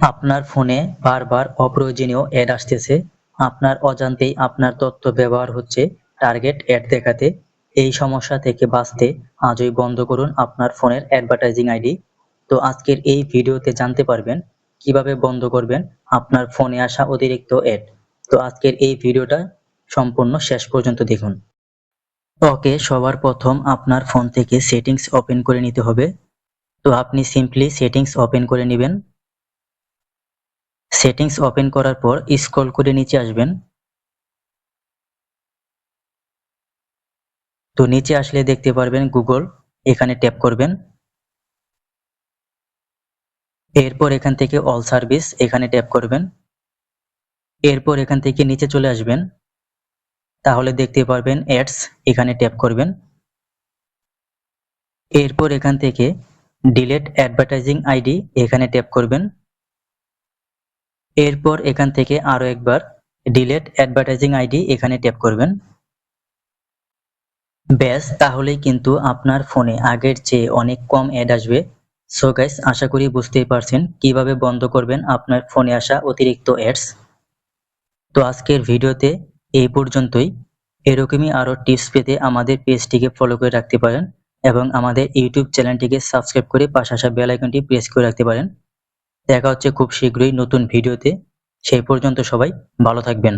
আপনার ফোনে বারবার অপ্রয়োজনীয় অ্যাড আসতেছে। আপনার অজান্তেই আপনার তথ্য ব্যবহার হচ্ছে টার্গেট অ্যাড দেখাতে। এই সমস্যা থেকে বাঁচতে আজই বন্ধ করুন আপনার ফোনের অ্যাডভার্টাইজিং আইডি। তো আজকের এই ভিডিওতে জানতে পারবেন কিভাবে বন্ধ করবেন আপনার ফোনে আসা অতিরিক্ত অ্যাড। তো আজকের এই ভিডিওটা সম্পূর্ণ শেষ পর্যন্ত দেখুন। ওকে, সবার প্রথম আপনার ফোন থেকে সেটিংস ওপেন করে নিতে হবে। তো আপনি সিম্পলি সেটিংস ওপেন করে নেবেন। সেটিংস ওপেন করার পর স্ক্রল করে নিচে আসবেন। তো নিচে আসলে দেখতে পারবেন গুগল, এখানে ট্যাপ করবেন। এরপর এখান থেকে অল সার্ভিস, এখানে ট্যাপ করবেন। এরপর এখান থেকে নিচে চলে আসবেন, তাহলে দেখতে পারবেন অ্যাডস, এখানে ট্যাপ করবেন। এরপর এখান থেকে ডিলিট অ্যাডভার্টাইজিং আইডি, এখানে ট্যাপ করবেন। এরপর এখান থেকে আরো একবার ডিলিট অ্যাডভার্টাইজিং আইডি, এখানে ট্যাপ করবেন। ব্যাস, তাহলেই কিন্তু আপনার ফোনে আগের চেয়ে অনেক কম অ্যাড আসবে। সো গাইস, আশা করি বুঝতেই পারছেন কিভাবে বন্ধ করবেন আপনার ফোনে আসা অতিরিক্ত অ্যাডস। তো আজকের ভিডিওতে এই পর্যন্তই। এরকমই আরো টিপস পেতে আমাদের পেজটিকে ফলো করে রাখতে পারেন এবং আমাদের ইউটিউব চ্যানেলটিকে সাবস্ক্রাইব করে পাশে আসা বেল আইকনটি প্রেস করে রাখতে পারেন। দেখা হচ্ছে খুব শীঘ্রই নতুন ভিডিওতে। সেই পর্যন্ত সবাই ভালো থাকবেন।